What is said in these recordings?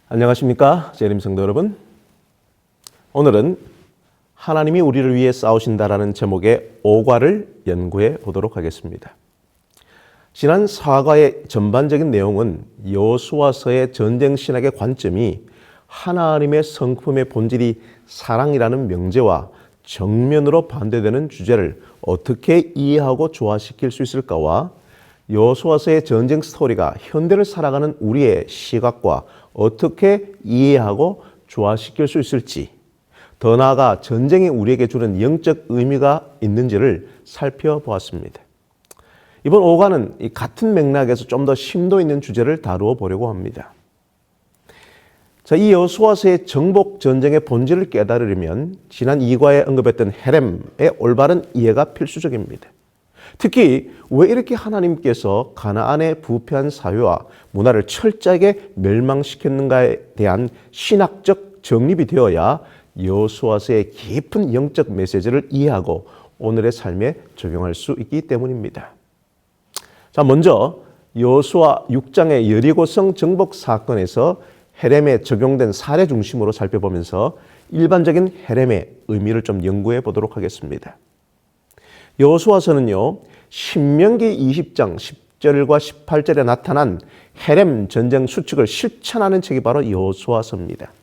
안녕하십니까, 재림 성도 여러분. 오늘은 하나님이 우리를 위해 싸우신다라는 제목의 오과를 연구해 보도록 하겠습니다. 지난 사과의 전반적인 내용은 여호수아서의 전쟁 신학의 관점이 하나님의 성품의 본질이 사랑이라는 명제와 정면으로 반대되는 주제를 어떻게 이해하고 조화시킬 수 있을까와 여호수아서의 전쟁 스토리가 현대를 살아가는 우리의 시각과 어떻게 이해하고 조화시킬 수 있을지, 더 나아가 전쟁이 우리에게 주는 영적 의미가 있는지를 살펴보았습니다. 이번 5과는 이 같은 맥락에서 좀 더 심도 있는 주제를 다루어 보려고 합니다. 자, 이 여호수아서의 정복 전쟁의 본질을 깨달으려면 지난 2과에 언급했던 헤렘의 올바른 이해가 필수적입니다. 특히 왜 이렇게 하나님께서 가나안의 부패한 사회와 문화를 철저하게 멸망시켰는가에 대한 신학적 정립이 되어야 여호수아서의 깊은 영적 메시지를 이해하고 오늘의 삶에 적용할 수 있기 때문입니다. 자, 먼저 여호수아 6장의 여리고성 정복 사건에서 헤렘에 적용된 사례 중심으로 살펴보면서 일반적인 헤렘의 의미를 좀 연구해 보도록 하겠습니다. 여호수아서는요, 신명기 20장 10절과 18절에 나타난 헤렘 전쟁 수칙을 실천하는 책이 바로 여호수아서입니다.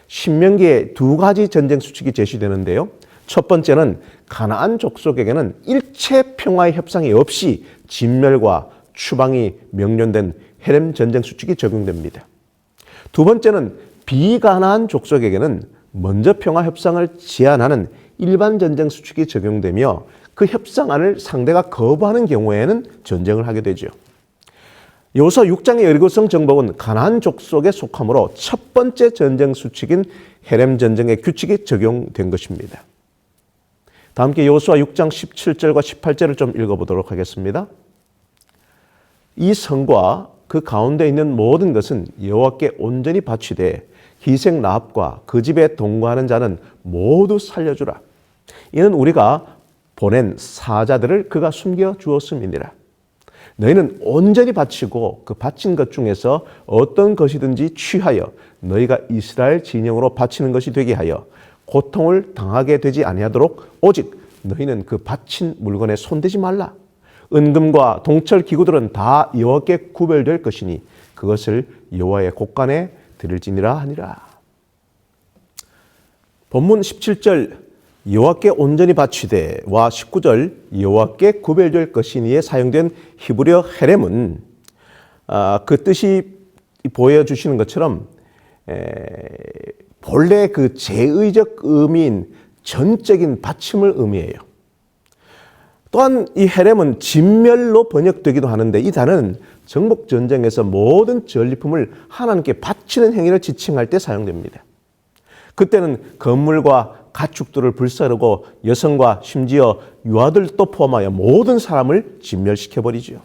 신명기에 두 가지 전쟁 수칙이 제시되는데요. 첫 번째는 가나안 족속에게는 일체 평화의 협상이 없이 진멸과 추방이 명령된 헤렘 전쟁 수칙이 적용됩니다. 두 번째는 비가나안 족속에게는 먼저 평화 협상을 제안하는 일반 전쟁 수칙이 적용되며 그 협상안을 상대가 거부하는 경우에는 전쟁을 하게 되죠. 여호수아 6장의 여리고성 정복은 가나안 족속에 속하므로 첫 번째 전쟁 수칙인 헤렘 전쟁의 규칙이 적용된 것입니다. 다 함께 여호수아 6장 17절과 18절을 좀 읽어보도록 하겠습니다. 이 성과 그 가운데 있는 모든 것은 여호와께 온전히 바치되 희생 라합과 그 집에 동거하는 자는 모두 살려주라. 이는 우리가 보낸 사자들을 그가 숨겨 주었음이니라. 너희는 온전히 바치고 그 바친 것 중에서 어떤 것이든지 취하여 너희가 이스라엘 진영으로 바치는 것이 되게 하여 고통을 당하게 되지 아니하도록 오직 너희는 그 바친 물건에 손대지 말라. 은금과 동철 기구들은 다 여호와께 구별될 것이니 그것을 여호와의 곳간에 드릴지니라 하니라. 본문 17절 여호와께 온전히 바치되와 19절 여호와께 구별될 것이니에 사용된 히브리어 헤렘은 그 뜻이 보여주시는 것처럼 본래 그 제의적 의미인 전적인 바침을 의미해요. 또한 이 헤렘은 진멸로 번역되기도 하는데 이 단어는 정복 전쟁에서 모든 전리품을 하나님께 바치는 행위를 지칭할 때 사용됩니다. 그때는 건물과 가축들을 불사르고 여성과 심지어 유아들도 포함하여 모든 사람을 진멸시켜버리죠.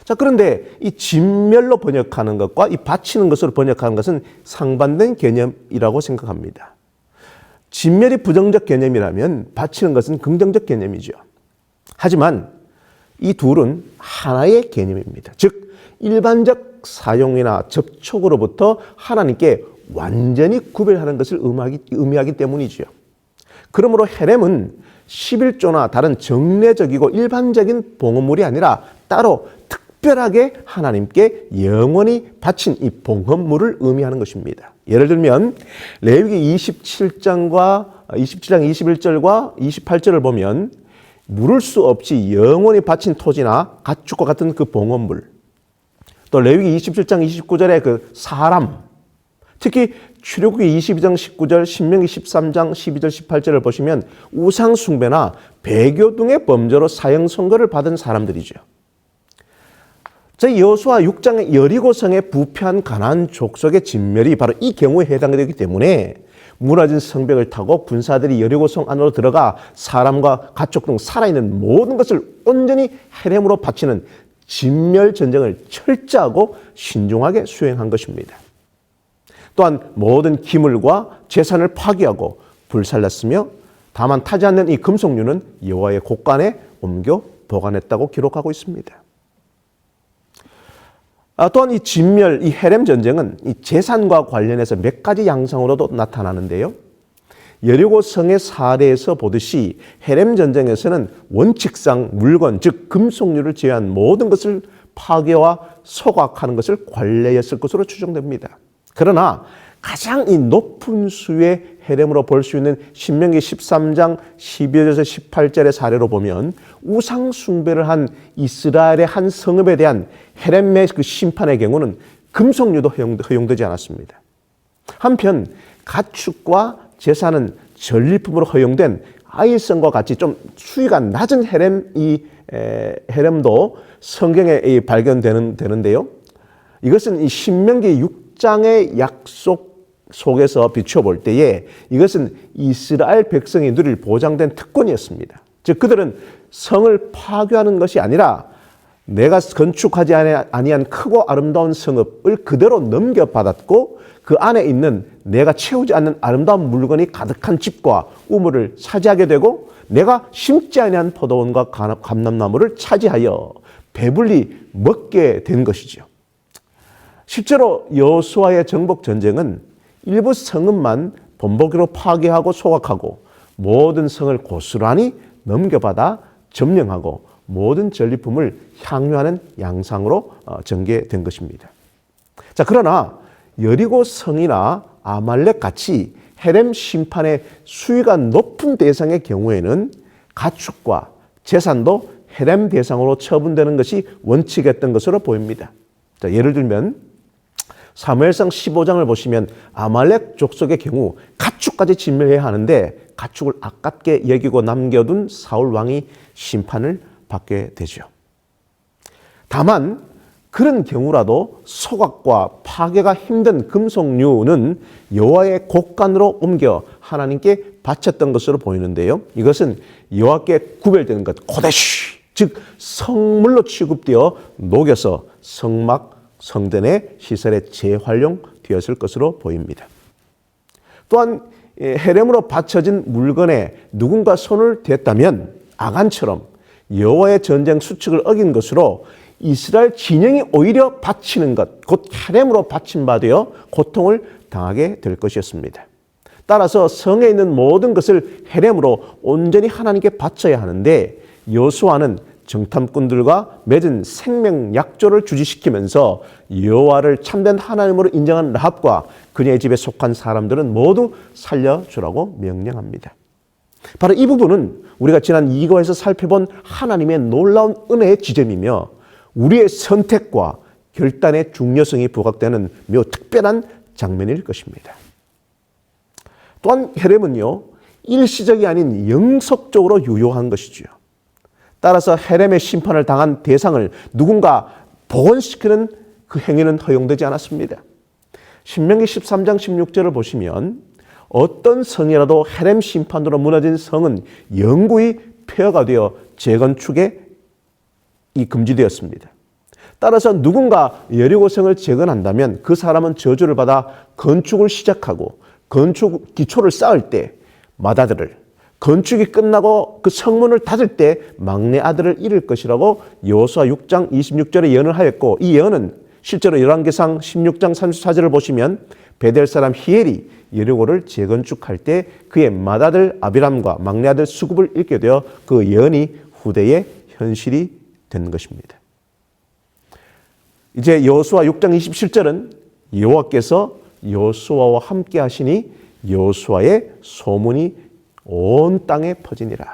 자, 그런데 이 진멸로 번역하는 것과 이 바치는 것으로 번역하는 것은 상반된 개념이라고 생각합니다. 진멸이 부정적 개념이라면 바치는 것은 긍정적 개념이죠. 하지만 이 둘은 하나의 개념입니다. 즉 일반적 사용이나 접촉으로부터 하나님께 완전히 구별하는 것을 의미하기 때문이죠. 그러므로 헤렘은 11조나 다른 정례적이고 일반적인 봉헌물이 아니라 따로 특별하게 하나님께 영원히 바친 이 봉헌물을 의미하는 것입니다. 예를 들면 레위기 27장 21절과 28절을 보면 물을 수 없이 영원히 바친 토지나 가축과 같은 그 봉헌물, 또 레위기 27장 29절의 그 사람, 특히 출애굽기 22장 19절, 신명기 13장 12절 18절을 보시면 우상 숭배나 배교 등의 범죄로 사형 선고를 받은 사람들이죠. 여호수아 6장의 여리고성에 부패한 가나안 족속의 진멸이 바로 이 경우에 해당되기 때문에 무너진 성벽을 타고 군사들이 여리고성 안으로 들어가 사람과 가축 등 살아있는 모든 것을 온전히 헤렘으로 바치는 진멸 전쟁을 철저하고 신중하게 수행한 것입니다. 또한 모든 기물과 재산을 파괴하고 불살랐으며 다만 타지 않는 이 금속류는 여호와의 곳간에 옮겨 보관했다고 기록하고 있습니다. 또한 이 진멸, 이 헤렘 전쟁은 이 재산과 관련해서 몇 가지 양상으로도 나타나는데요. 여리고 성의 사례에서 보듯이 헤렘 전쟁에서는 원칙상 물건, 즉 금속류를 제외한 모든 것을 파괴와 소각하는 것을 관례였을 것으로 추정됩니다. 그러나 가장 이 높은 수의 헤렘으로 볼 수 있는 신명기 13장 12절에서 18절의 사례로 보면 우상 숭배를 한 이스라엘의 한 성읍에 대한 헤렘의 그 심판의 경우는 금속류도 허용되지 않았습니다. 한편 가축과 제사는 전리품으로 허용된 아이성과 같이 좀 수위가 낮은 헤렘도 성경에 발견되는데요. 이것은 이 신명기 6장의 약속 속에서 비춰볼 때에 이것은 이스라엘 백성이 누릴 보장된 특권이었습니다. 즉 그들은 성을 파괴하는 것이 아니라 내가 건축하지 아니한 크고 아름다운 성읍을 그대로 넘겨받았고 그 안에 있는 내가 채우지 않는 아름다운 물건이 가득한 집과 우물을 차지하게 되고 내가 심지 아니한 포도원과 감람나무를 차지하여 배불리 먹게 된 것이죠. 실제로 여호수아의 정복 전쟁은 일부 성읍만 번복으로 파괴하고 소각하고 모든 성을 고스란히 넘겨받아 점령하고 모든 전리품을 향유하는 양상으로 전개된 것입니다. 자, 그러나 여리고 성이나 아말렉 같이 헤렘 심판의 수위가 높은 대상의 경우에는 가축과 재산도 헤렘 대상으로 처분되는 것이 원칙이었던 것으로 보입니다. 자, 예를 들면 사무엘상 15장을 보시면 아말렉 족속의 경우 가축까지 진멸해야 하는데 가축을 아깝게 여기고 남겨둔 사울 왕이 심판을 받게 되죠. 다만 그런 경우라도 소각과 파괴가 힘든 금속류는 여호와의 곳간으로 옮겨 하나님께 바쳤던 것으로 보이는데요. 이것은 여호와께 구별되는 것, 코데시, 즉 성물로 취급되어 녹여서 성막, 성전의 시설에 재활용되었을 것으로 보입니다. 또한 헤렘으로 바쳐진 물건에 누군가 손을 댔다면 아간처럼 여호와의 전쟁 수칙을 어긴 것으로 이스라엘 진영이 오히려 바치는 것, 곧 헤렘으로 바친 바 되어 고통을 당하게 될 것이었습니다. 따라서 성에 있는 모든 것을 헤렘으로 온전히 하나님께 바쳐야 하는데 여호수아는 정탐꾼들과 맺은 생명 약조를 주지시키면서 여호와를 참된 하나님으로 인정한 라합과 그녀의 집에 속한 사람들은 모두 살려주라고 명령합니다. 바로 이 부분은 우리가 지난 2과에서 살펴본 하나님의 놀라운 은혜의 지점이며 우리의 선택과 결단의 중요성이 부각되는 매우 특별한 장면일 것입니다. 또한 헤렘은요, 일시적이 아닌 영속적으로 유효한 것이지요. 따라서 헤렘의 심판을 당한 대상을 누군가 복원시키는 그 행위는 허용되지 않았습니다. 신명기 13장 16절을 보시면 어떤 성이라도 헤렘 심판으로 무너진 성은 영구히 폐허가 되어 재건축에 금지되었습니다. 따라서 누군가 여리고성을 재건한다면 그 사람은 저주를 받아 건축을 시작하고 건축 기초를 쌓을 때 맏아들을, 건축이 끝나고 그 성문을 닫을 때 막내 아들을 잃을 것이라고 여호수아 6장 26절에 예언을 하였고, 이 예언은 실제로 열왕기상 16장 34절을 보시면 베델 사람 히엘이 여리고를 재건축할 때 그의 맏아들 아비람과 막내 아들 수굽을 잃게 되어 그 예언이 후대에 현실이 된 것입니다. 이제 여호수아 6장 27절은 여호와께서 여호수아와 함께 하시니 여호수아의 소문이 온 땅에 퍼지니라.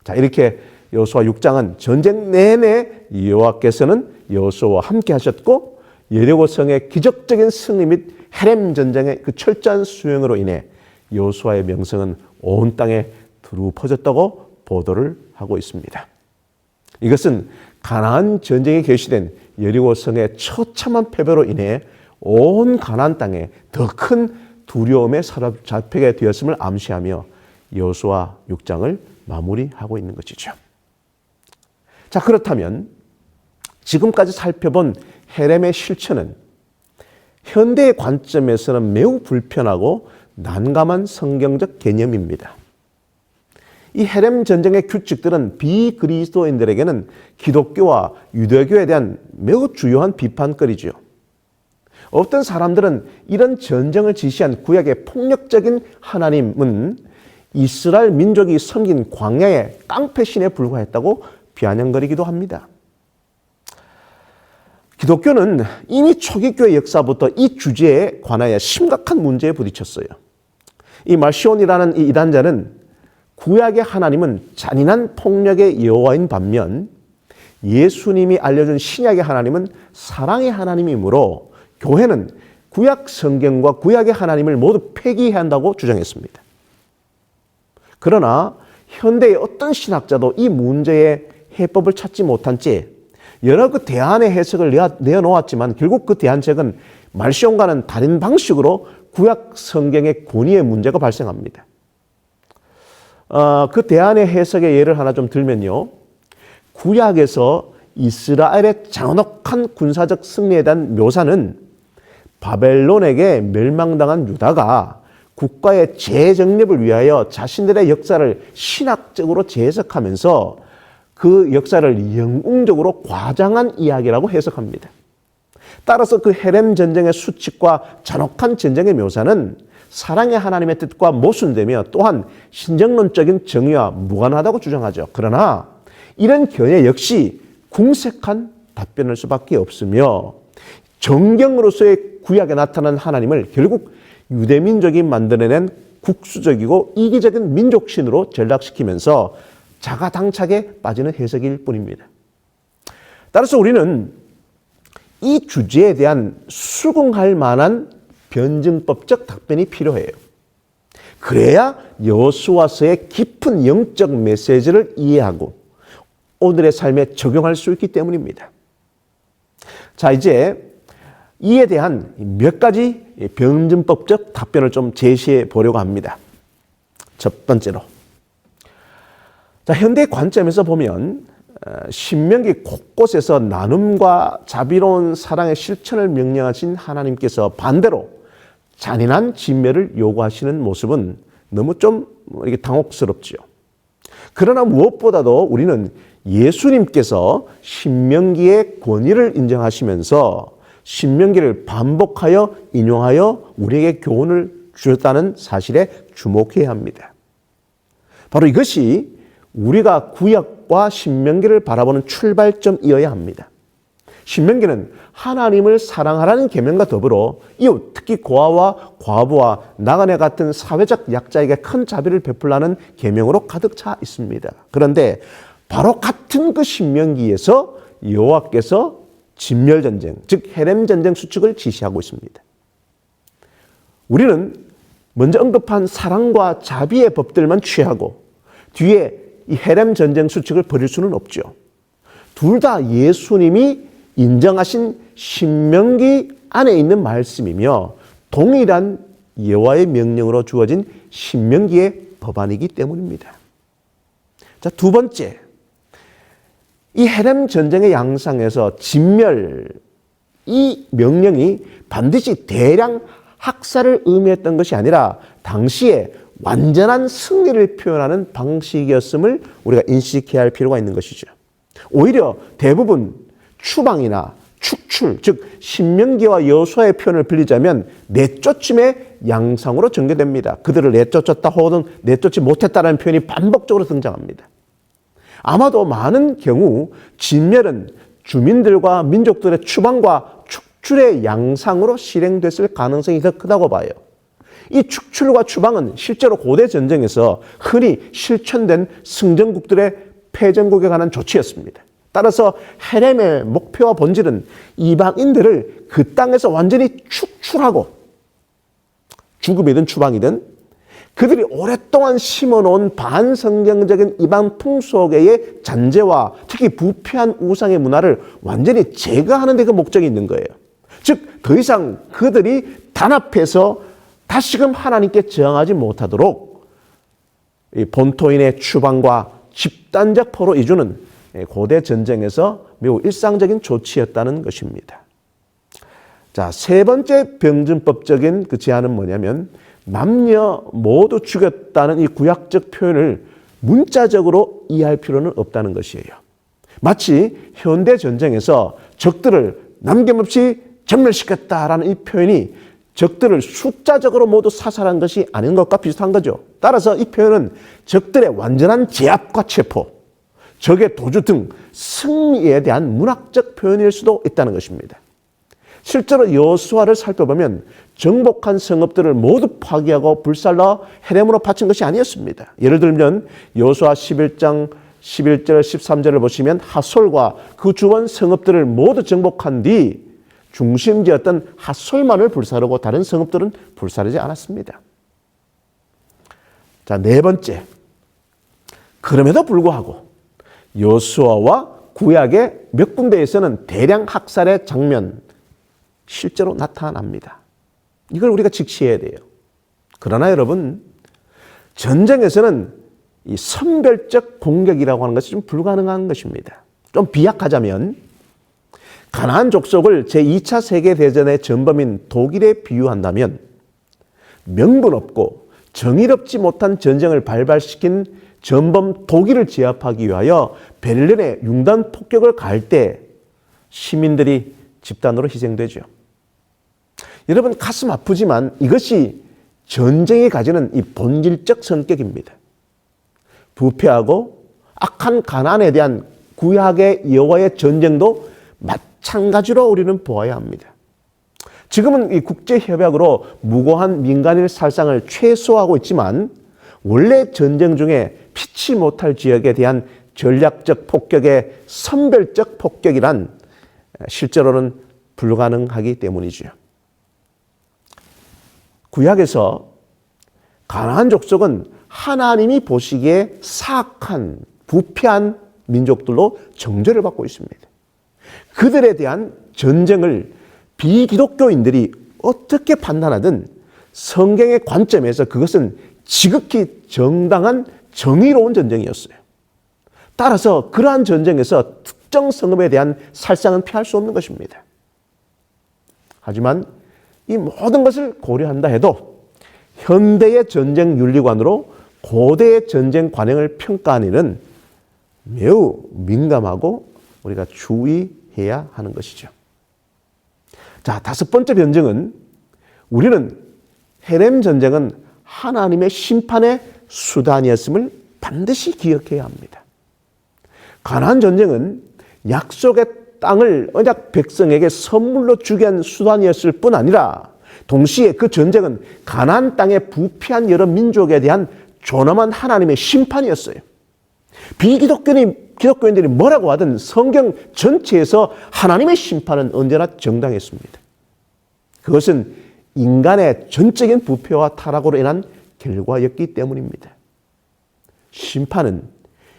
자, 이렇게 여호수아 6장은 전쟁 내내 여호와께서는 여호수아와 함께 하셨고 여리고 성의 기적적인 승리 및 헤렘 전쟁의 그 철저한 수행으로 인해 여호수아의 명성은 온 땅에 두루 퍼졌다고 보도를 하고 있습니다. 이것은 가나안 전쟁에 개시된 여리고 성의 처참한 패배로 인해 온 가나안 땅에 더 큰 두려움에 사로잡히게 되었음을 암시하며 여호수아 6장을 마무리하고 있는 것이죠. 자, 그렇다면 지금까지 살펴본 헤렘의 실체는 현대의 관점에서는 매우 불편하고 난감한 성경적 개념입니다. 이 헤렘 전쟁의 규칙들은 비그리스도인들에게는 기독교와 유대교에 대한 매우 주요한 비판거리죠. 어떤 사람들은 이런 전쟁을 지시한 구약의 폭력적인 하나님은 이스라엘 민족이 섬긴 광야의 깡패신에 불과했다고 비아냥거리기도 합니다. 기독교는 이미 초기교회 역사부터 이 주제에 관하여 심각한 문제에 부딪혔어요. 이 말시온이라는 이 이단자는 구약의 하나님은 잔인한 폭력의 여호와인 반면 예수님이 알려준 신약의 하나님은 사랑의 하나님이므로 교회는 구약 성경과 구약의 하나님을 모두 폐기해야 한다고 주장했습니다. 그러나 현대의 어떤 신학자도 이 문제의 해법을 찾지 못한 채 여러 그 대안의 해석을 내어놓았지만 결국 그 대안책은 말시온과는 다른 방식으로 구약 성경의 권위의 문제가 발생합니다. 그 대안의 해석의 예를 하나 좀 들면요. 구약에서 이스라엘의 잔혹한 군사적 승리에 대한 묘사는 바벨론에게 멸망당한 유다가 국가의 재정립을 위하여 자신들의 역사를 신학적으로 재해석하면서 그 역사를 영웅적으로 과장한 이야기라고 해석합니다. 따라서 그 헤렘 전쟁의 수칙과 잔혹한 전쟁의 묘사는 사랑의 하나님의 뜻과 모순되며 또한 신정론적인 정의와 무관하다고 주장하죠. 그러나 이런 견해 역시 궁색한 답변일 수밖에 없으며 정경으로서의 구약에 나타난 하나님을 결국 유대민족이 만들어낸 국수적이고 이기적인 민족신으로 전락시키면서 자가당착에 빠지는 해석일 뿐입니다. 따라서 우리는 이 주제에 대한 수긍할 만한 변증법적 답변이 필요해요. 그래야 여호수아서의 깊은 영적 메시지를 이해하고 오늘의 삶에 적용할 수 있기 때문입니다. 자, 이제 이에 대한 몇 가지 변증법적 답변을 좀 제시해 보려고 합니다. 첫 번째로, 자, 현대 관점에서 보면 신명기 곳곳에서 나눔과 자비로운 사랑의 실천을 명령하신 하나님께서 반대로 잔인한 진멸을 요구하시는 모습은 너무 좀 이게 당혹스럽죠. 그러나 무엇보다도 우리는 예수님께서 신명기의 권위를 인정하시면서 신명기를 반복하여 인용하여 우리에게 교훈을 주셨다는 사실에 주목해야 합니다. 바로 이것이 우리가 구약과 신명기를 바라보는 출발점이어야 합니다. 신명기는 하나님을 사랑하라는 계명과 더불어 이웃, 특히 고아와 과부와 나그네 같은 사회적 약자에게 큰 자비를 베풀라는 계명으로 가득 차 있습니다. 그런데 바로 같은 그 신명기에서 여호와께서 진멸전쟁, 즉 헤렘전쟁 수칙을 지시하고 있습니다. 우리는 먼저 언급한 사랑과 자비의 법들만 취하고 뒤에 이 헤렘전쟁 수칙을 버릴 수는 없죠. 둘 다 예수님이 인정하신 신명기 안에 있는 말씀이며 동일한 여호와의 명령으로 주어진 신명기의 법안이기 때문입니다. 자, 두 번째, 이 헤렘 전쟁의 양상에서 진멸, 이 명령이 반드시 대량 학살을 의미했던 것이 아니라 당시에 완전한 승리를 표현하는 방식이었음을 우리가 인식해야 할 필요가 있는 것이죠. 오히려 대부분 추방이나 축출, 즉 신명기와 여호수아의 표현을 빌리자면 내쫓음의 양상으로 전개됩니다. 그들을 내쫓았다 혹은 내쫓지 못했다는 표현이 반복적으로 등장합니다. 아마도 많은 경우 진멸은 주민들과 민족들의 추방과 축출의 양상으로 실행됐을 가능성이 더 크다고 봐요. 이 축출과 추방은 실제로 고대 전쟁에서 흔히 실천된 승전국들의 패전국에 관한 조치였습니다. 따라서 헤렘의 목표와 본질은 이방인들을 그 땅에서 완전히 축출하고 죽음이든 추방이든 그들이 오랫동안 심어놓은 반성경적인 이방 풍속의 잔재와 특히 부패한 우상의 문화를 완전히 제거하는 데 그 목적이 있는 거예요. 즉 더 이상 그들이 단합해서 다시금 하나님께 저항하지 못하도록 본토인의 추방과 집단적 포로 이주는 고대 전쟁에서 매우 일상적인 조치였다는 것입니다. 자, 세 번째 병증법적인 그 제안은 뭐냐면 남녀 모두 죽였다는 이 구약적 표현을 문자적으로 이해할 필요는 없다는 것이에요. 마치 현대 전쟁에서 적들을 남김없이 전멸시켰다라는 이 표현이 적들을 숫자적으로 모두 사살한 것이 아닌 것과 비슷한 거죠. 따라서 이 표현은 적들의 완전한 제압과 체포, 적의 도주 등 승리에 대한 문학적 표현일 수도 있다는 것입니다. 실제로 여호수아를 살펴보면 정복한 성읍들을 모두 파괴하고 불살라 헤렘으로 바친 것이 아니었습니다. 예를 들면 여호수아 11장 11절 13절을 보시면 하솔과 그 주변 성읍들을 모두 정복한 뒤 중심지였던 하솔만을 불사르고 다른 성읍들은 불사르지 않았습니다. 자, 네 번째. 그럼에도 불구하고 여호수아와 구약의 몇 군데에서는 대량 학살의 장면 실제로 나타납니다. 이걸 우리가 직시해야 돼요. 그러나 여러분, 전쟁에서는 이 선별적 공격이라고 하는 것이 좀 불가능한 것입니다. 좀 비약하자면 가나안 족속을 제2차 세계대전의 전범인 독일에 비유한다면 명분 없고 정의롭지 못한 전쟁을 발발시킨 전범 독일을 제압하기 위하여 베를린에 융단 폭격을 가할 때 시민들이 집단으로 희생되죠. 여러분, 가슴 아프지만 이것이 전쟁이 가지는 이 본질적 성격입니다. 부패하고 악한 가나안에 대한 구약의 여호와의 전쟁도 마찬가지로 우리는 보아야 합니다. 지금은 이 국제협약으로 무고한 민간인 살상을 최소화하고 있지만 원래 전쟁 중에 피치 못할 지역에 대한 전략적 폭격의 선별적 폭격이란 실제로는 불가능하기 때문이죠. 구약에서 가나안 족속은 하나님이 보시기에 사악한 부패한 민족들로 정죄를 받고 있습니다. 그들에 대한 전쟁을 비기독교인들이 어떻게 판단하든 성경의 관점에서 그것은 지극히 정당한 정의로운 전쟁이었어요. 따라서 그러한 전쟁에서 특정 성읍에 대한 살상은 피할 수 없는 것입니다. 하지만 이 모든 것을 고려한다 해도 현대의 전쟁 윤리관으로 고대의 전쟁 관행을 평가하는 일은 매우 민감하고 우리가 주의해야 하는 것이죠. 자, 다섯 번째 변증은 우리는 헤렘 전쟁은 하나님의 심판의 수단이었음을 반드시 기억해야 합니다. 가나안 전쟁은 약속의 땅을 언약 백성에게 선물로 주게 한 수단이었을 뿐 아니라 동시에 그 전쟁은 가나안 땅의 부패한 여러 민족에 대한 존엄한 하나님의 심판이었어요. 기독교인들이 뭐라고 하든 성경 전체에서 하나님의 심판은 언제나 정당했습니다. 그것은 인간의 전적인 부패와 타락으로 인한 결과였기 때문입니다. 심판은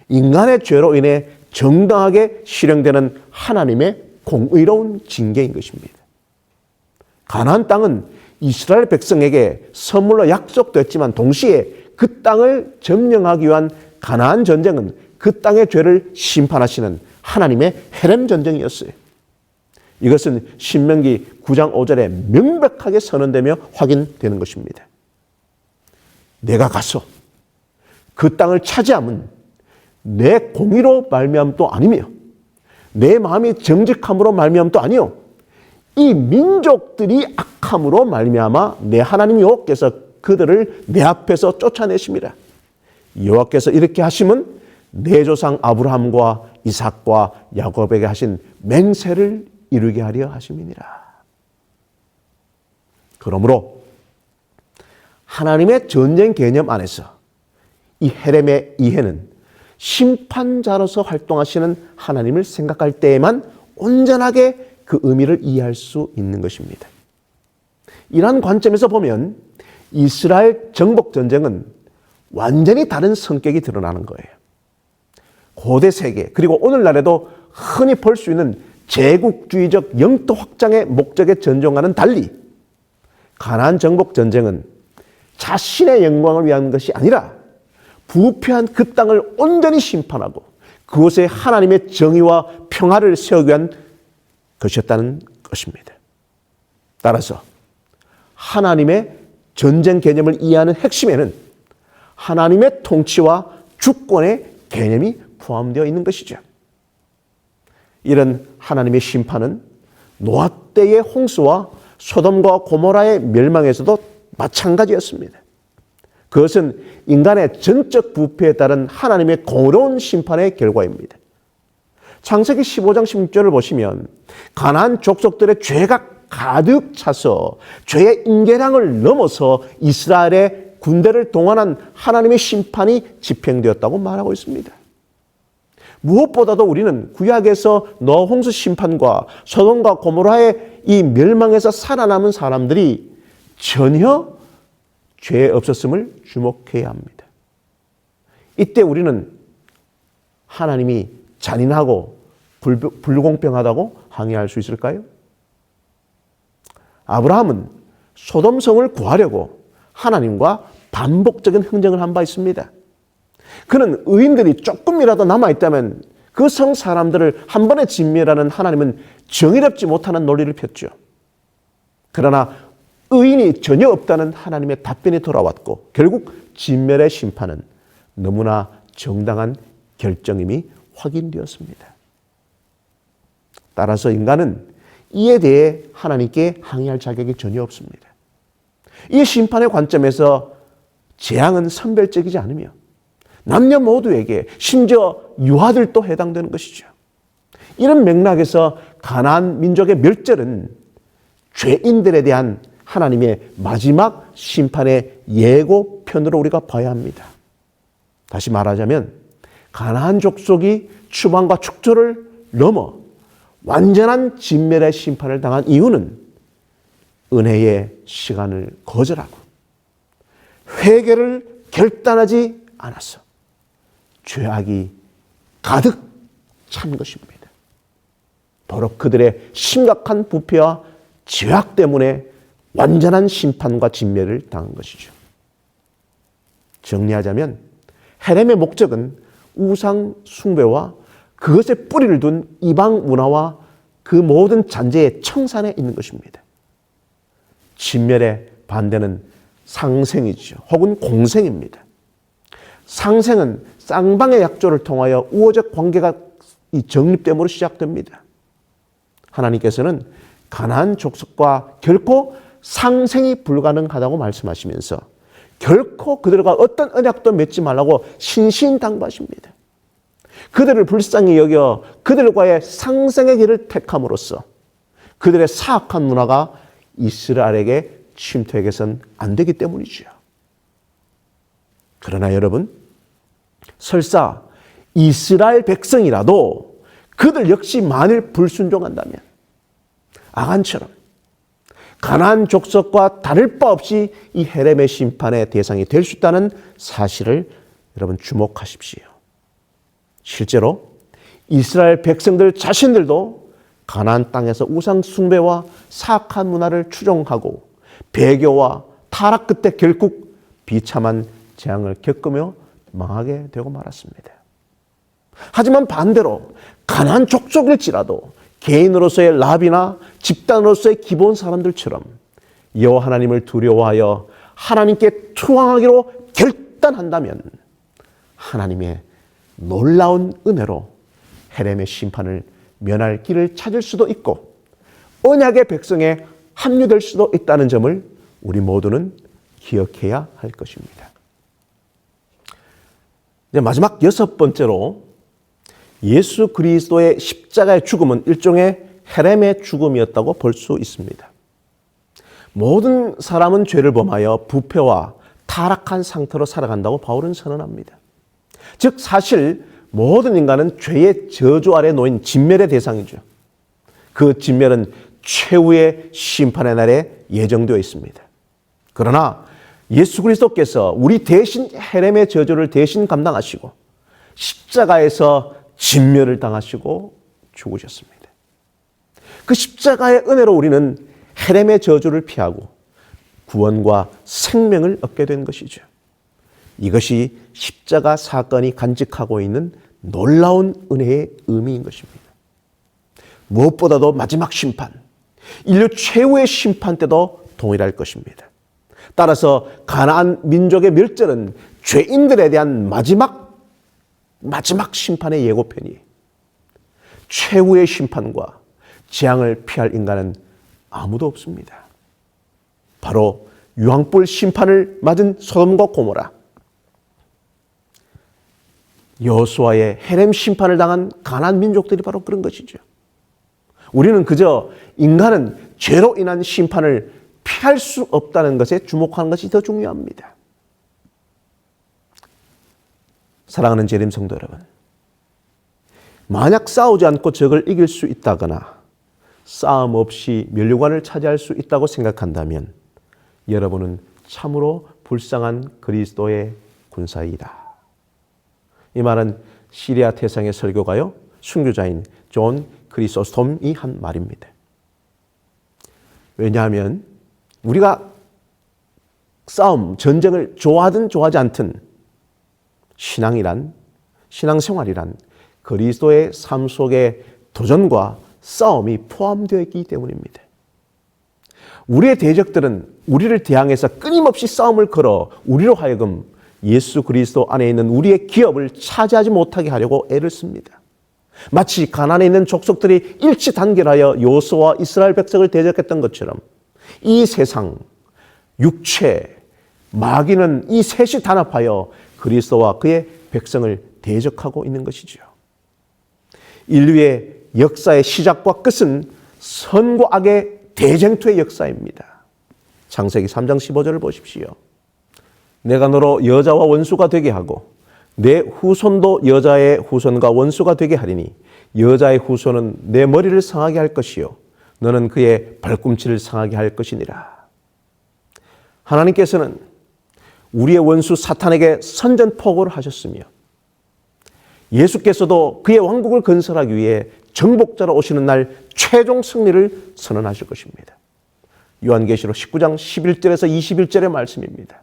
인간의 죄로 인해 정당하게 실행되는 하나님의 공의로운 징계인 것입니다. 가나안 땅은 이스라엘 백성에게 선물로 약속됐지만 동시에 그 땅을 점령하기 위한 가나안 전쟁은 그 땅의 죄를 심판하시는 하나님의 헤렘 전쟁이었어요. 이것은 신명기 9장 5절에 명백하게 선언되며 확인되는 것입니다. 내가 가서 그 땅을 차지함은 내 공의로 말미암도 아니며 내 마음이 정직함으로 말미암도 아니요 이 민족들이 악함으로 말미암아 내 하나님 여호와께서 그들을 내 앞에서 쫓아내십니다. 여호와께서 이렇게 하심은 내 조상 아브라함과 이삭과 야곱에게 하신 맹세를 이루게 하려 하심이니라. 그러므로 하나님의 전쟁 개념 안에서 이 헤렘의 이해는 심판자로서 활동하시는 하나님을 생각할 때에만 온전하게 그 의미를 이해할 수 있는 것입니다. 이러한 관점에서 보면 이스라엘 정복 전쟁은 완전히 다른 성격이 드러나는 거예요. 고대 세계 그리고 오늘날에도 흔히 볼 수 있는 제국주의적 영토 확장의 목적에 전종하는 달리 가나안 정복 전쟁은 자신의 영광을 위한 것이 아니라 부패한 그 땅을 온전히 심판하고 그곳에 하나님의 정의와 평화를 세우기 위한 것이었다는 것입니다. 따라서 하나님의 전쟁 개념을 이해하는 핵심에는 하나님의 통치와 주권의 개념이 포함되어 있는 것이죠. 이런 하나님의 심판은 노아 때의 홍수와 소돔과 고모라의 멸망에서도 마찬가지였습니다. 그것은 인간의 전적 부패에 따른 하나님의 공의로운 심판의 결과입니다. 창세기 15장 16절을 보시면 가나안 족속들의 죄가 가득 차서 죄의 임계량을 넘어서 이스라엘의 군대를 동원한 하나님의 심판이 집행되었다고 말하고 있습니다. 무엇보다도 우리는 구약에서 노아 홍수 심판과 소돔과 고모라의 이 멸망에서 살아남은 사람들이 전혀 죄 없었음을 주목해야 합니다. 이때 우리는 하나님이 잔인하고 불공평하다고 항의할 수 있을까요? 아브라함은 소돔성을 구하려고 하나님과 반복적인 흥정을 한 바 있습니다. 그는 의인들이 조금이라도 남아있다면 그 성 사람들을 한 번에 진멸하는 하나님은 정의롭지 못하는 논리를 폈죠. 그러나 의인이 전혀 없다는 하나님의 답변이 돌아왔고 결국 진멸의 심판은 너무나 정당한 결정임이 확인되었습니다. 따라서 인간은 이에 대해 하나님께 항의할 자격이 전혀 없습니다. 이 심판의 관점에서 재앙은 선별적이지 않으며 남녀 모두에게 심지어 유아들도 해당되는 것이죠. 이런 맥락에서 가나안 민족의 멸절은 죄인들에 대한 하나님의 마지막 심판의 예고편으로 우리가 봐야 합니다. 다시 말하자면 가나안 족속이 추방과 축조를 넘어 완전한 진멸의 심판을 당한 이유는 은혜의 시간을 거절하고 회개를 결단하지 않아서 죄악이 가득 찬 것입니다. 바로 그들의 심각한 부패와 죄악 때문에 완전한 심판과 진멸을 당한 것이죠. 정리하자면 헤렘의 목적은 우상 숭배와 그것에 뿌리를 둔 이방 문화와 그 모든 잔재의 청산에 있는 것입니다. 진멸의 반대는 상생이죠. 혹은 공생입니다. 상생은 쌍방의 약조를 통하여 우호적 관계가 정립됨으로 시작됩니다. 하나님께서는 가나안 족속과 결코 상생이 불가능하다고 말씀하시면서 결코 그들과 어떤 언약도 맺지 말라고 신신당부하십니다. 그들을 불쌍히 여겨 그들과의 상생의 길을 택함으로써 그들의 사악한 문화가 이스라엘에게 침투해서는 안 되기 때문이죠. 그러나 여러분, 설사 이스라엘 백성이라도 그들 역시 만일 불순종한다면 아간처럼 가나안 족속과 다를 바 없이 이 헤렘의 심판의 대상이 될 수 있다는 사실을 여러분 주목하십시오. 실제로 이스라엘 백성들 자신들도 가나안 땅에서 우상 숭배와 사악한 문화를 추종하고 배교와 타락 끝에 결국 비참한 재앙을 겪으며 망하게 되고 말았습니다. 하지만 반대로 가나안 족속일지라도 개인으로서의 랍이나 집단으로서의 기본 사람들처럼 여호와 하나님을 두려워하여 하나님께 투항하기로 결단한다면 하나님의 놀라운 은혜로 헤렘의 심판을 면할 길을 찾을 수도 있고 언약의 백성에 합류될 수도 있다는 점을 우리 모두는 기억해야 할 것입니다. 이제 마지막 6번째로 예수 그리스도의 십자가의 죽음은 일종의 헤렘의 죽음이었다고 볼 수 있습니다. 모든 사람은 죄를 범하여 부패와 타락한 상태로 살아간다고 바울은 선언합니다. 즉 사실 모든 인간은 죄의 저주 아래 놓인 진멸의 대상이죠. 그 진멸은 최후의 심판의 날에 예정되어 있습니다. 그러나 예수 그리스도께서 우리 대신 헤렘의 저주를 대신 감당하시고 십자가에서 진멸을 당하시고 죽으셨습니다. 그 십자가의 은혜로 우리는 헤렘의 저주를 피하고 구원과 생명을 얻게 된 것이죠. 이것이 십자가 사건이 간직하고 있는 놀라운 은혜의 의미인 것입니다. 무엇보다도 마지막 심판, 인류 최후의 심판 때도 동일할 것입니다. 따라서 가나안 민족의 멸절은 죄인들에 대한 마지막 마지막 심판의 예고편이 최후의 심판과 재앙을 피할 인간은 아무도 없습니다. 바로 유황불 심판을 맞은 소돔과 고모라, 여호수아의 헤렘 심판을 당한 가나안 민족들이 바로 그런 것이죠. 우리는 그저 인간은 죄로 인한 심판을 피할 수 없다는 것에 주목하는 것이 더 중요합니다. 사랑하는 재림 성도 여러분, 만약 싸우지 않고 적을 이길 수 있다거나 싸움 없이 면류관을 차지할 수 있다고 생각한다면 여러분은 참으로 불쌍한 그리스도의 군사이다. 이 말은 시리아 태상의 설교가요, 순교자인 존 크리소스톰이 한 말입니다. 왜냐하면 우리가 싸움, 전쟁을 좋아하든 좋아하지 않든 신앙생활이란 그리스도의 삶 속에 도전과 싸움이 포함되어 있기 때문입니다. 우리의 대적들은 우리를 대항해서 끊임없이 싸움을 걸어 우리로 하여금 예수 그리스도 안에 있는 우리의 기업을 차지하지 못하게 하려고 애를 씁니다. 마치 가나안에 있는 족속들이 일치단결하여 여호수아와 이스라엘 백성을 대적했던 것처럼 이 세상, 육체, 마귀는 이 셋이 단합하여 그리스도와 그의 백성을 대적하고 있는 것이죠. 인류의 역사의 시작과 끝은 선과 악의 대쟁투의 역사입니다. 창세기 3장 15절을 보십시오. 내가 너로 여자와 원수가 되게 하고 내 후손도 여자의 후손과 원수가 되게 하리니 여자의 후손은 내 머리를 상하게 할 것이요 너는 그의 발꿈치를 상하게 할 것이니라. 하나님께서는 우리의 원수 사탄에게 선전포고를 하셨으며 예수께서도 그의 왕국을 건설하기 위해 정복자로 오시는 날 최종 승리를 선언하실 것입니다. 요한계시록 19장 11절에서 21절의 말씀입니다.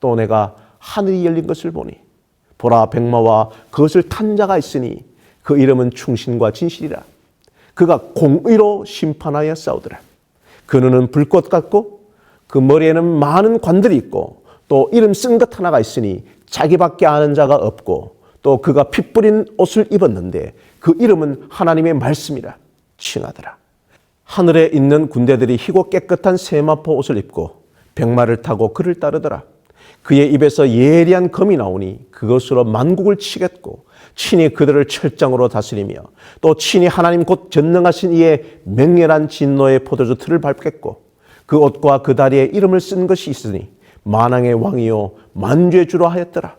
또 내가 하늘이 열린 것을 보니 보라 백마와 그것을 탄 자가 있으니 그 이름은 충신과 진실이라. 그가 공의로 심판하여 싸우더라. 그 눈은 불꽃 같고 그 머리에는 많은 관들이 있고 또 이름 쓴 것 하나가 있으니 자기밖에 아는 자가 없고 또 그가 피 뿌린 옷을 입었는데 그 이름은 하나님의 말씀이라 칭하더라. 하늘에 있는 군대들이 희고 깨끗한 세마포 옷을 입고 백마를 타고 그를 따르더라. 그의 입에서 예리한 검이 나오니 그것으로 만국을 치겠고 친히 그들을 철장으로 다스리며 또 친히 하나님 곧 전능하신 이의 맹렬한 진노의 포도주 틀을 밟겠고 그 옷과 그 다리에 이름을 쓴 것이 있으니 만왕의 왕이요 만주의 주로 하였더라.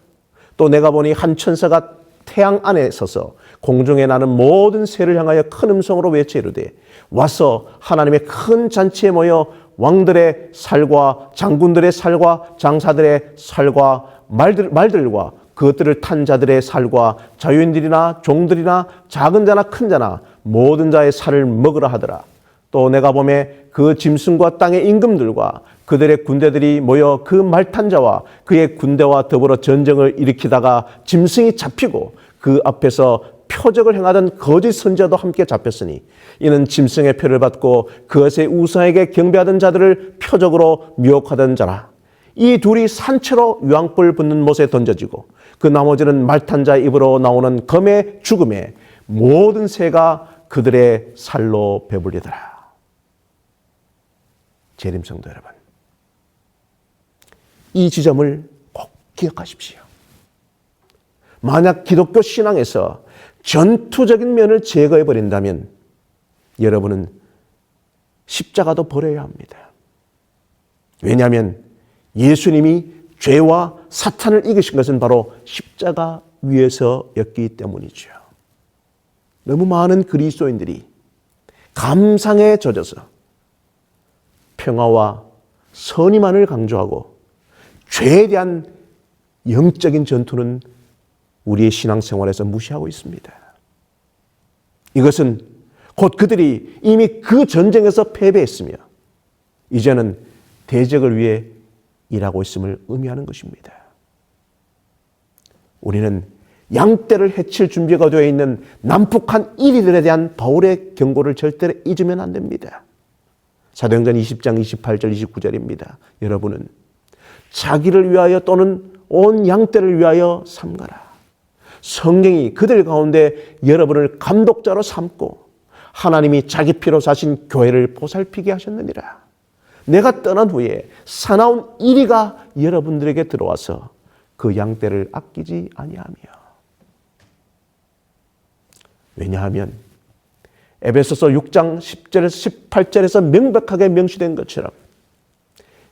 또 내가 보니 한 천사가 태양 안에 서서 공중에 나는 모든 새를 향하여 큰 음성으로 외쳐 이르되 와서 하나님의 큰 잔치에 모여 왕들의 살과 장군들의 살과 장사들의 살과 말들과 그것들을 탄 자들의 살과 자유인들이나 종들이나 작은 자나 큰 자나 모든 자의 살을 먹으라 하더라. 또 내가 보매 그 짐승과 땅의 임금들과 그들의 군대들이 모여 그 말탄 자와 그의 군대와 더불어 전쟁을 일으키다가 짐승이 잡히고 그 앞에서 표적을 행하던 거짓 선지자도 함께 잡혔으니 이는 짐승의 표를 받고 그것의 우상에게 경배하던 자들을 표적으로 미혹하던 자라. 이 둘이 산채로 유황불 붙는 못에 던져지고 그 나머지는 말탄 자의 입으로 나오는 검의 죽음에 모든 새가 그들의 살로 배불리더라. 재림성도 여러분, 이 지점을 꼭 기억하십시오. 만약 기독교 신앙에서 전투적인 면을 제거해버린다면 여러분은 십자가도 버려야 합니다. 왜냐하면 예수님이 죄와 사탄을 이기신 것은 바로 십자가 위에서였기 때문이죠. 너무 많은 그리스도인들이 감상에 젖어서 평화와 선의만을 강조하고 죄에 대한 영적인 전투는 우리의 신앙생활에서 무시하고 있습니다. 이것은 곧 그들이 이미 그 전쟁에서 패배했으며 이제는 대적을 위해 일하고 있음을 의미하는 것입니다. 우리는 양떼를 해칠 준비가 되어 있는 난폭한 이리들에 대한 바울의 경고를 절대로 잊으면 안 됩니다. 사도행전 20장 28절 29절입니다. 여러분은 자기를 위하여 또는 온 양떼를 위하여 삼가라. 성경이 그들 가운데 여러분을 감독자로 삼고 하나님이 자기 피로 사신 교회를 보살피게 하셨느니라. 내가 떠난 후에 사나운 이리가 여러분들에게 들어와서 그 양떼를 아끼지 아니하며. 왜냐하면 에베소서 6장 10절에서 18절에서 명백하게 명시된 것처럼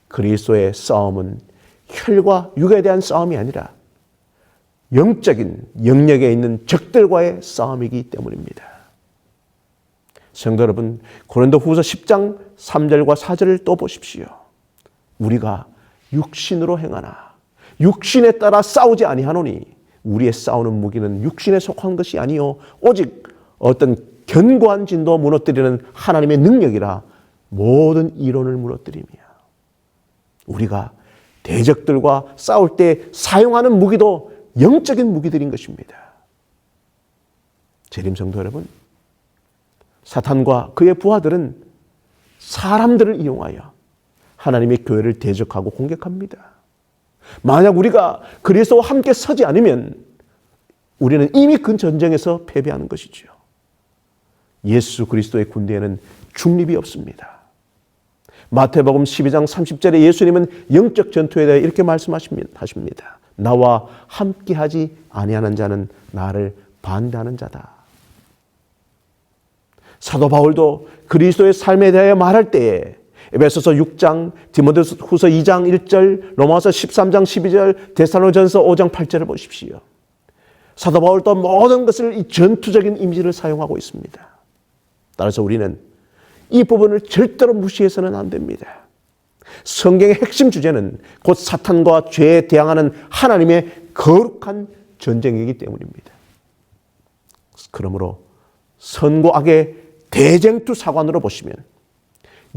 그리스도의 싸움은 혈과 육에 대한 싸움이 아니라 영적인 영역에 있는 적들과의 싸움이기 때문입니다. 성도 여러분, 고린도후서 10장 3절과 4절을 또 보십시오. 우리가 육신으로 행하나 육신에 따라 싸우지 아니하노니 우리의 싸우는 무기는 육신에 속한 것이 아니요 오직 어떤 견고한 진도 무너뜨리는 하나님의 능력이라 모든 이론을 무너뜨리며. 우리가 대적들과 싸울 때 사용하는 무기도 영적인 무기들인 것입니다. 재림 성도 여러분, 사탄과 그의 부하들은 사람들을 이용하여 하나님의 교회를 대적하고 공격합니다. 만약 우리가 그리스도와 함께 서지 않으면 우리는 이미 그 전쟁에서 패배하는 것이죠. 예수 그리스도의 군대에는 중립이 없습니다. 마태복음 12장 30절에 예수님은 영적 전투에 대해 이렇게 말씀하십니다. 나와 함께하지 아니하는 자는 나를 반대하는 자다. 사도 바울도 그리스도의 삶에 대하여 말할 때에 에베소서 6장, 디모데후서 2장 1절, 로마서 13장 12절, 데살로니가전서 5장 8절을 보십시오. 사도 바울도 모든 것을 이 전투적인 이미지를 사용하고 있습니다. 따라서 우리는 이 부분을 절대로 무시해서는 안 됩니다. 성경의 핵심 주제는 곧 사탄과 죄에 대항하는 하나님의 거룩한 전쟁이기 때문입니다. 그러므로 선과 악의 대쟁투 사관으로 보시면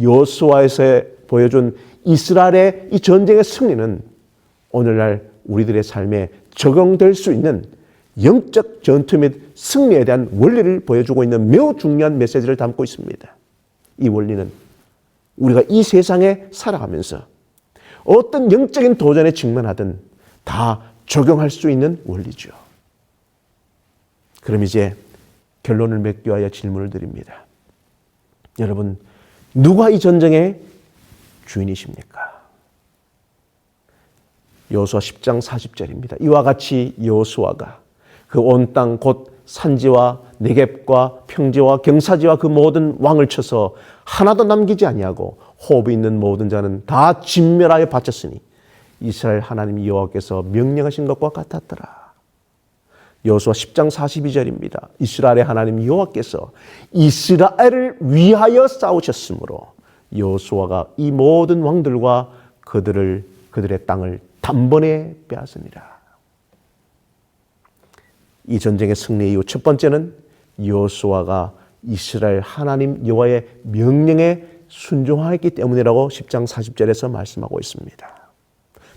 여호수아에서 보여준 이스라엘의 이 전쟁의 승리는 오늘날 우리들의 삶에 적용될 수 있는 영적 전투 및 승리에 대한 원리를 보여주고 있는 매우 중요한 메시지를 담고 있습니다. 이 원리는 우리가 이 세상에 살아가면서 어떤 영적인 도전에 직면하든 다 적용할 수 있는 원리죠. 그럼 이제 결론을 맺기 위하여 질문을 드립니다. 여러분, 누가 이 전쟁의 주인이십니까? 여호수아 10장 40절입니다. 이와 같이 여호수아가 그 온 땅 곧 산지와 네겝과 평지와 경사지와 그 모든 왕을 쳐서 하나도 남기지 아니하고 호흡이 있는 모든 자는 다 진멸하여 바쳤으니 이스라엘 하나님 여호와께서 명령하신 것과 같았더라. 여호수아 10장 42절입니다. 이스라엘의 하나님 여호와께서 이스라엘을 위하여 싸우셨으므로 여호수아가 이 모든 왕들과 그들의 땅을 단번에 빼앗으니라. 이 전쟁의 승리 이후 첫 번째는 여호수아가 이스라엘 하나님 여호와의 명령에 순종하였기 때문이라고 10장 40절에서 말씀하고 있습니다.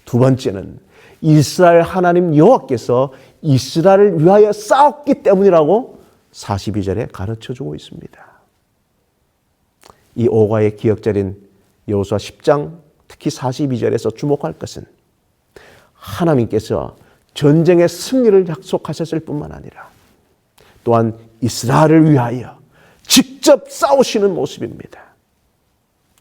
두 번째는 이스라엘 하나님 여호와께서 이스라엘을 위하여 싸웠기 때문이라고 42절에 가르쳐주고 있습니다. 이 오가의 기억절인 여호수아 10장 특히 42절에서 주목할 것은 하나님께서 전쟁의 승리를 약속하셨을 뿐만 아니라 또한 이스라엘을 위하여 직접 싸우시는 모습입니다.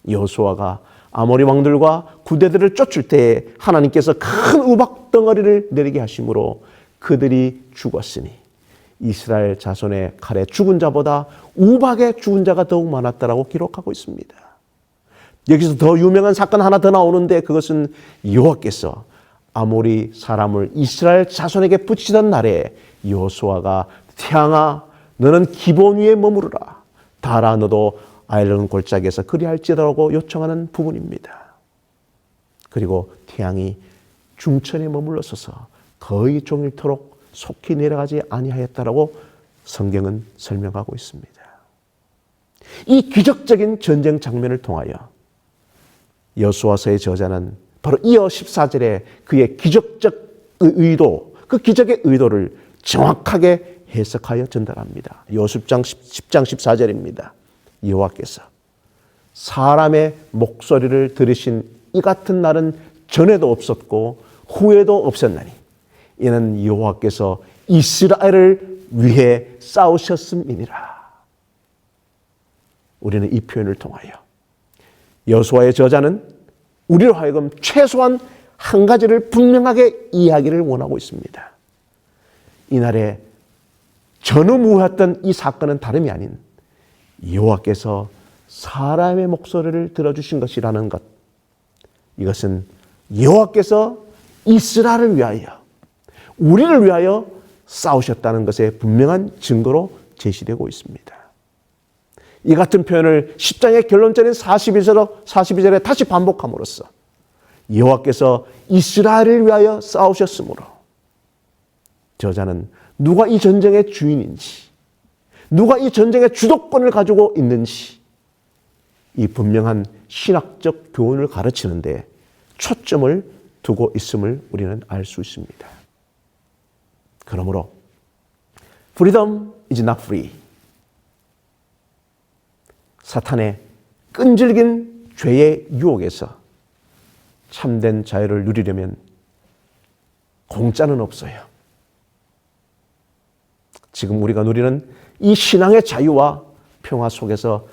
여호수아가 아모리 왕들과 구대들을 쫓을 때에 하나님께서 큰 우박 덩어리를 내리게 하심으로 그들이 죽었으니 이스라엘 자손의 칼에 죽은 자보다 우박에 죽은 자가 더욱 많았다라고 기록하고 있습니다. 여기서 더 유명한 사건 하나 더 나오는데 그것은 여호와께서 아모리 사람을 이스라엘 자손에게 붙이던 날에 여호수아가 태양아 너는 기본 위에 머무르라 달아 너도 아일론 골짜기에서 그리할지라고 요청하는 부분입니다. 그리고 태양이 중천에 머물러 서서 거의 종일토록 속히 내려가지 아니하였다라고 성경은 설명하고 있습니다. 이 기적적인 전쟁 장면을 통하여 여호수아서의 저자는 바로 이어 14절에 그의 기적적 의도, 그 기적의 의도를 정확하게 해석하여 전달합니다. 여호수아 10장 14절입니다. 여호와께서 사람의 목소리를 들으신 이 같은 날은 전에도 없었고 후에도 없었나니 이는 여호와께서 이스라엘을 위해 싸우셨음이니라. 우리는 이 표현을 통하여 여호수아의 저자는 우리로 하여금 최소한 한 가지를 분명하게 이야기를 원하고 있습니다. 이날에 전무후무했던 이 사건은 다름이 아닌 여호와께서 사람의 목소리를 들어주신 것이라는 것. 이것은 여호와께서 이스라엘을 위하여, 우리를 위하여 싸우셨다는 것의 분명한 증거로 제시되고 있습니다. 이 같은 표현을 10장의 결론절인 42절에 다시 반복함으로써 여호와께서 이스라엘을 위하여 싸우셨으므로 저자는 누가 이 전쟁의 주인인지, 누가 이 전쟁의 주도권을 가지고 있는지 이 분명한 신학적 교훈을 가르치는데 초점을 두고 있음을 우리는 알 수 있습니다. 그러므로 freedom is not free. 사탄의 끈질긴 죄의 유혹에서 참된 자유를 누리려면 공짜는 없어요. 지금 우리가 누리는 이 신앙의 자유와 평화 속에서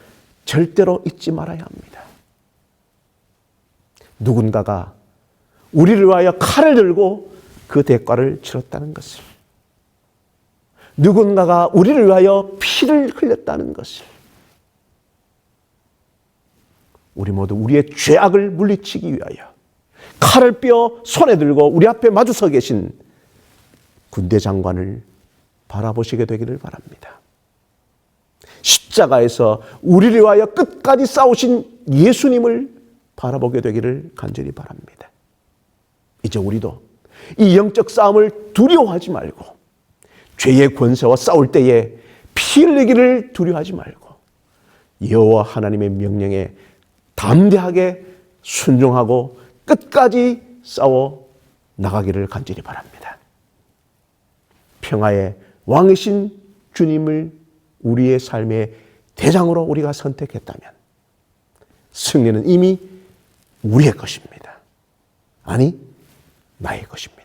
절대로 잊지 말아야 합니다. 누군가가 우리를 위하여 칼을 들고 그 대가를 치렀다는 것을, 누군가가 우리를 위하여 피를 흘렸다는 것을, 우리 모두 우리의 죄악을 물리치기 위하여 칼을 뼈 손에 들고 우리 앞에 마주서 계신 군대 장관을 바라보시게 되기를 바랍니다. 십자가에서 우리를 위하여 끝까지 싸우신 예수님을 바라보게 되기를 간절히 바랍니다. 이제 우리도 이 영적 싸움을 두려워하지 말고 죄의 권세와 싸울 때에 피 흘리기를 두려워하지 말고 여호와 하나님의 명령에 담대하게 순종하고 끝까지 싸워 나가기를 간절히 바랍니다. 평화의 왕이신 주님을 우리의 삶의 대장으로 우리가 선택했다면 승리는 이미 우리의 것입니다. 아니, 나의 것입니다.